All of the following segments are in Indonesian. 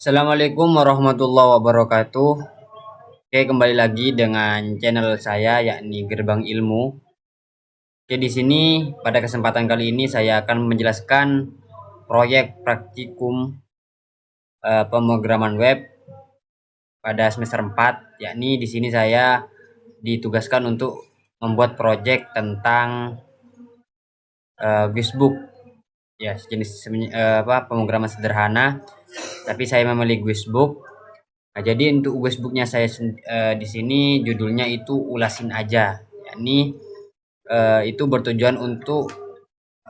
Assalamualaikum warahmatullahi wabarakatuh. Oke, kembali lagi dengan channel saya yakni Gerbang Ilmu. Oke, di sini pada kesempatan kali ini saya akan menjelaskan proyek praktikum pemrograman web pada semester 4, yakni di sini saya ditugaskan untuk membuat proyek tentang Guidebook, ya jenis pemrograman sederhana, tapi saya memilih Guidebook. Nah, jadi untuk Guidebooknya saya di sini judulnya itu ulasin aja, yakni itu bertujuan untuk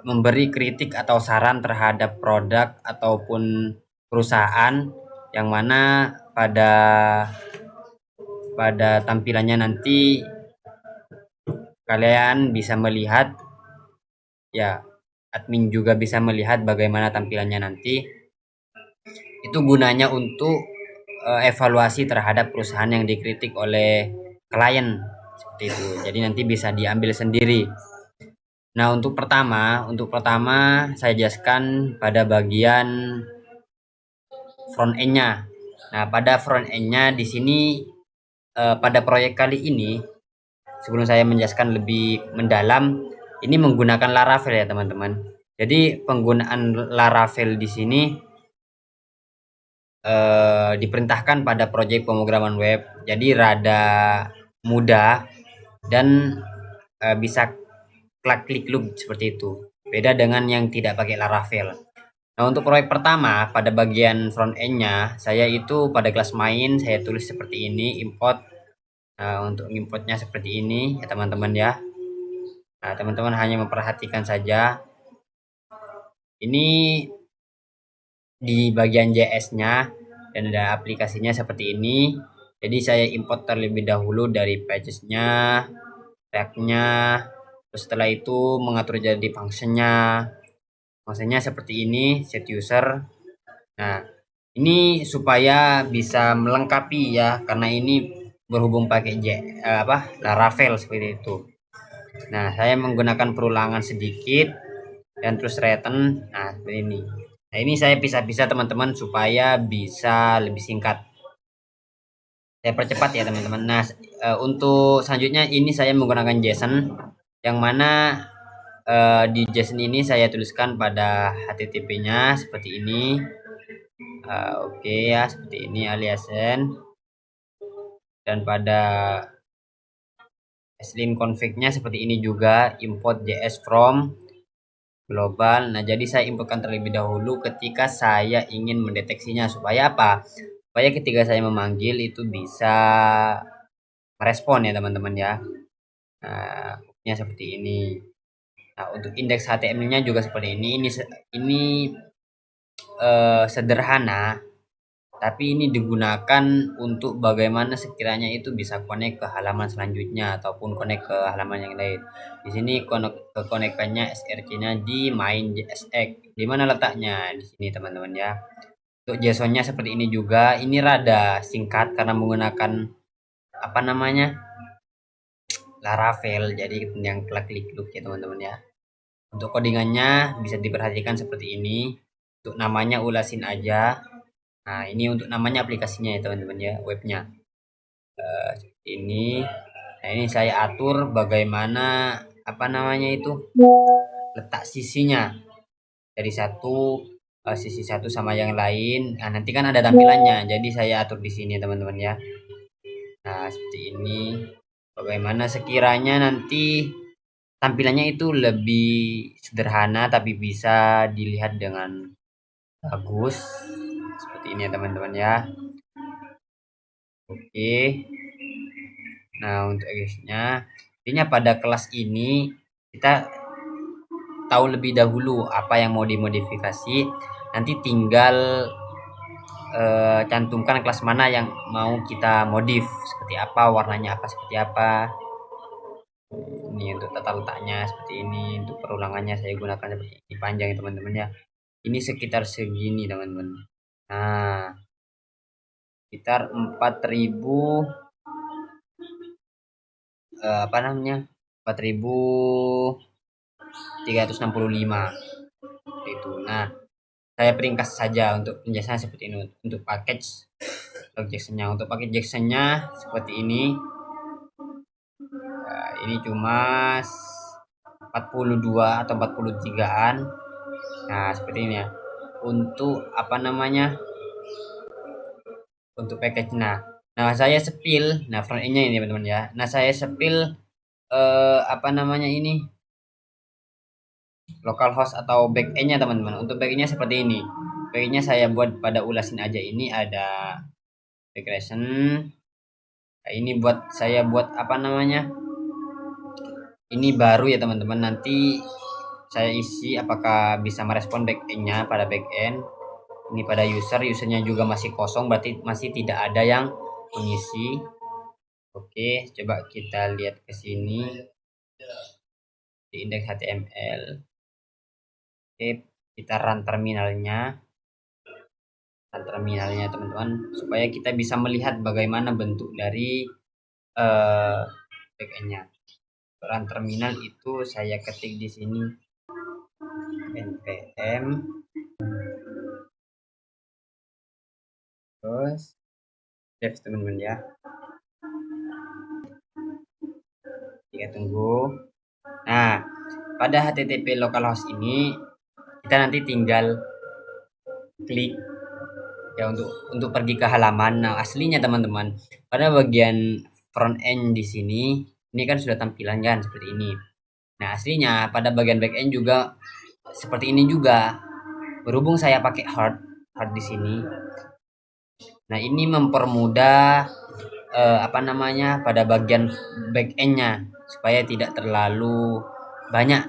memberi kritik atau saran terhadap produk ataupun perusahaan yang mana pada pada tampilannya nanti kalian bisa melihat, ya admin juga bisa melihat bagaimana tampilannya nanti. Itu gunanya untuk evaluasi terhadap perusahaan yang dikritik oleh klien seperti itu. Jadi nanti bisa diambil sendiri. Nah, untuk pertama saya jelaskan pada bagian front end-nya. Nah, pada front end-nya di sini pada proyek kali ini, sebelum saya menjelaskan lebih mendalam, ini menggunakan Laravel ya, teman-teman. Jadi penggunaan Laravel di sini diperintahkan pada proyek pemrograman web. Jadi rada mudah dan bisa klik loop seperti itu. Beda dengan yang tidak pakai Laravel. Nah, untuk proyek pertama pada bagian front end-nya, saya itu pada kelas main saya tulis seperti ini, import. Nah, untuk importnya seperti ini ya teman-teman ya. Nah, teman-teman hanya memperhatikan saja. Ini di bagian JS-nya dan ada aplikasinya seperti ini. Jadi saya import terlebih dahulu dari pages-nya, tag-nya, terus setelah itu mengatur jadi function-nya. Function-nya seperti ini, set user. Nah, ini supaya bisa melengkapi ya, karena ini berhubung pakai Laravel seperti itu. Nah, saya menggunakan perulangan sedikit dan terus return. Nah, seperti ini. Nah, ini saya pisah-pisah teman-teman supaya bisa lebih singkat. Saya percepat ya teman-teman. Nah, untuk selanjutnya ini saya menggunakan JSON yang mana di JSON ini saya tuliskan pada HTTP-nya seperti ini. Oke ya, seperti ini aliasen. Dan pada slin config-nya seperti ini juga, import JS from global. Nah, jadi saya importkan terlebih dahulu ketika saya ingin mendeteksinya supaya apa? Supaya ketika saya memanggil itu bisa merespon ya teman-teman ya. Nah, seperti ini. Nah, untuk indeks HTML-nya juga seperti ini. Ini sederhana, tapi ini digunakan untuk bagaimana sekiranya itu bisa connect ke halaman selanjutnya ataupun connect ke halaman yang lain. Di sini konektannya SRC-nya di main.jsx. Di mana letaknya? Di sini teman-teman ya. Untuk JSON-nya seperti ini juga. Ini rada singkat karena menggunakan apa namanya? Laravel. Jadi yang klik loop ya teman-teman ya. Untuk codingannya bisa diperhatikan seperti ini. Untuk namanya ulasin aja. Nah, ini untuk namanya aplikasinya ya teman-teman ya, webnya. Ini, nah ini saya atur bagaimana apa namanya itu letak sisinya dari sisi satu sama yang lain. Nah, nanti kan ada tampilannya, jadi saya atur di sini teman-teman ya. Nah, seperti ini. Bagaimana sekiranya nanti tampilannya itu lebih sederhana tapi bisa dilihat dengan bagus seperti ini ya teman-teman ya. Oke. Nah, untuk guysnya, intinya pada kelas ini kita tahu lebih dahulu apa yang mau dimodifikasi. Nanti tinggal cantumkan kelas mana yang mau kita modif, seperti apa, warnanya apa, seperti apa. Ini untuk tata letaknya seperti ini, untuk perulangannya saya gunakan seperti ini panjang ya teman-teman ya. Ini sekitar segini teman-teman. Nah, sekitar 4000 apa namanya? 4365 itu. Nah, saya peringkas saja untuk penjelasan seperti ini. Untuk package Jackson-nya, untuk paket Jackson-nya seperti ini. Ini cuma 42 atau 43-an. Nah, seperti ini ya. Untuk apa namanya? Untuk package. Nah, saya sepil. Nah, front end-nya ini teman-teman ya. Nah, saya sepil apa namanya ini? Localhost atau back end-nya teman-teman. Untuk back end-nya seperti ini. Back end-nya saya buat pada ulasin aja, ini ada regression. Nah, ini saya buat apa namanya? Ini baru ya teman-teman. Nanti saya isi apakah bisa merespon back end-nya pada back end. Ini pada usernya juga masih kosong, berarti masih tidak ada yang mengisi. Oke, coba kita lihat ke sini di indeks HTML. Oke, kita run terminalnya teman-teman, supaya kita bisa melihat bagaimana bentuk dari backend-nya. Run terminal itu saya ketik di sini npm, terus save teman-teman ya. Kita tunggu. Nah, pada HTTP localhost ini kita nanti tinggal klik ya untuk pergi ke halaman. Nah, aslinya teman-teman, pada bagian front end di sini ini kan sudah tampilan kan seperti ini. Nah, aslinya pada bagian back end juga seperti ini juga. Berhubung saya pakai hard di sini. Nah, ini mempermudah apa namanya pada bagian back end-nya supaya tidak terlalu banyak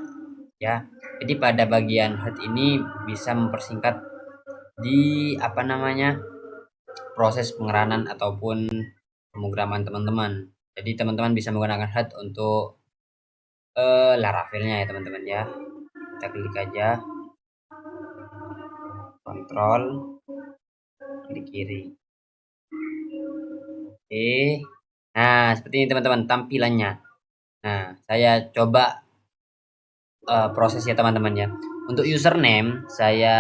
ya. Jadi pada bagian hard ini bisa mempersingkat di apa namanya proses pengeranan ataupun pemrograman teman-teman. Jadi teman-teman bisa menggunakan hard untuk Laravelnya ya teman-teman ya. Kita klik aja kontrol klik kiri. Oke. Nah, seperti ini teman-teman tampilannya. Nah, saya coba prosesnya teman-teman ya. Untuk username saya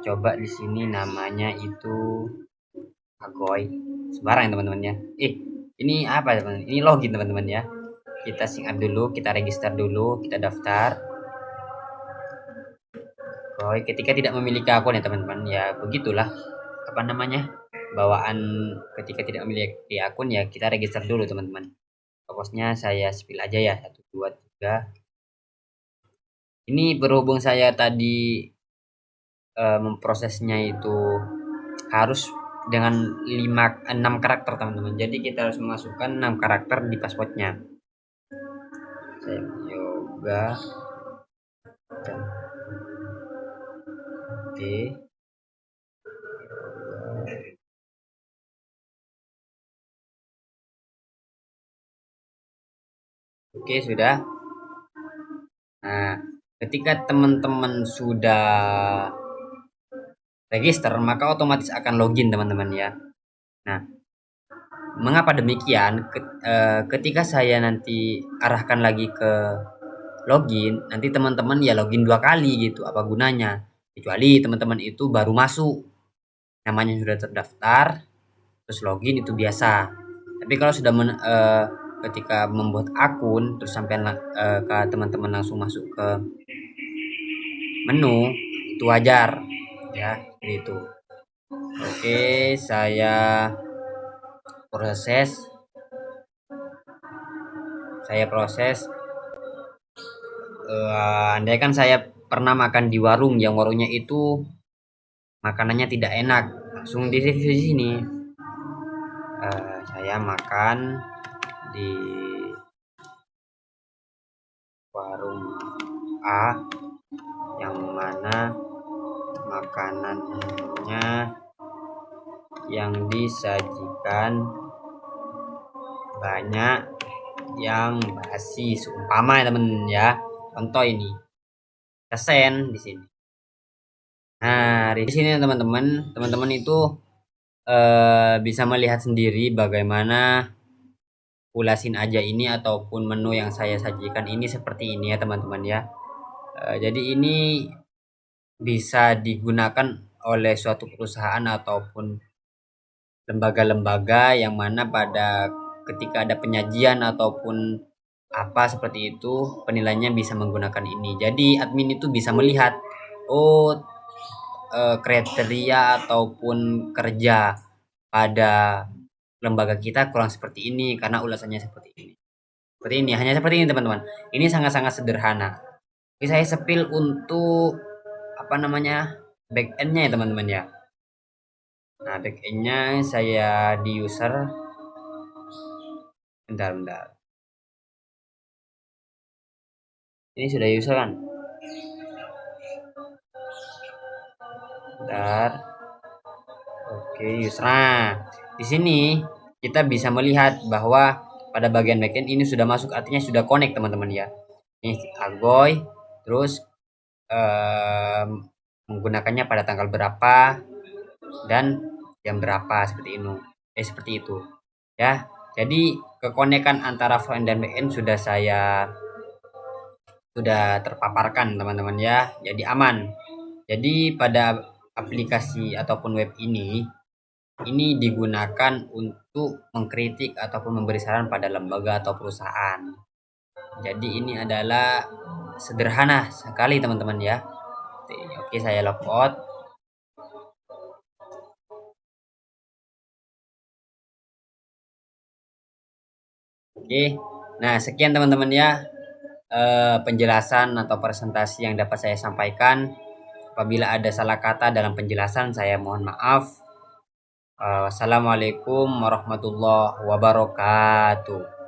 coba di sini namanya itu Agoy. Sembarang teman-teman ya. Ini apa teman-teman? Ini login teman-teman ya. Kita sign up dulu, kita register dulu, kita daftar. Agoy. Ketika tidak memiliki akun ya teman-teman, ya begitulah apa namanya bawaan ketika tidak memiliki akun ya, kita register dulu teman-teman. Fokusnya saya spill aja ya 1 2 3. Ini berhubung saya tadi memprosesnya itu harus dengan 6 karakter teman-teman. Jadi kita harus memasukkan 6 karakter di passwordnya. Saya yoga dan oke. Oke, sudah. Nah, ketika teman-teman sudah register, maka otomatis akan login teman-teman ya. Nah, mengapa demikian? Ketika saya nanti arahkan lagi ke login, nanti teman-teman ya login 2 kali gitu, apa gunanya? Kecuali teman-teman itu baru masuk, namanya sudah terdaftar, terus login itu biasa. Tapi kalau sudah ketika membuat akun, terus sampai ke teman-teman langsung masuk ke menu, itu wajar ya, seperti itu. Oke, saya proses andai kan saya pernah makan di warung yang warungnya itu makanannya tidak enak, langsung di review di sini. Saya makan di warung A yang mana makanannya yang disajikan banyak yang basi, seumpama ya temen ya. Contoh ini kesen di sini. Nah, di sini teman-teman itu bisa melihat sendiri bagaimana ulasin aja ini ataupun menu yang saya sajikan ini seperti ini ya teman-teman ya. Jadi ini bisa digunakan oleh suatu perusahaan ataupun lembaga-lembaga yang mana pada ketika ada penyajian ataupun apa seperti itu penilainya bisa menggunakan ini. Jadi admin itu bisa melihat oh kriteria ataupun kerja pada lembaga kita kurang seperti ini karena ulasannya seperti ini. Seperti ini, hanya seperti ini teman-teman. Ini sangat-sangat sederhana. Oke, saya sepil untuk apa namanya back end-nya ya teman-teman ya. Nah, back end-nya saya di user. Bentar. Ini sudah user kan? Bentar. Oke, user. Nah, di sini kita bisa melihat bahwa pada bagian backend ini sudah masuk, artinya sudah connect teman-teman ya. Ini Agoy, terus menggunakannya pada tanggal berapa dan jam berapa seperti ini. Seperti itu. Ya. Jadi kekonekan antara front dan backend sudah terpaparkan teman-teman ya. Jadi aman. Jadi pada aplikasi ataupun web ini digunakan untuk mengkritik ataupun memberi saran pada lembaga atau perusahaan. Jadi ini adalah sederhana sekali teman-teman ya. Oke, saya logout. Oke, nah sekian teman-teman ya penjelasan atau presentasi yang dapat saya sampaikan. Apabila ada salah kata dalam penjelasan, saya mohon maaf. Wassalamualaikum warahmatullahi wabarakatuh.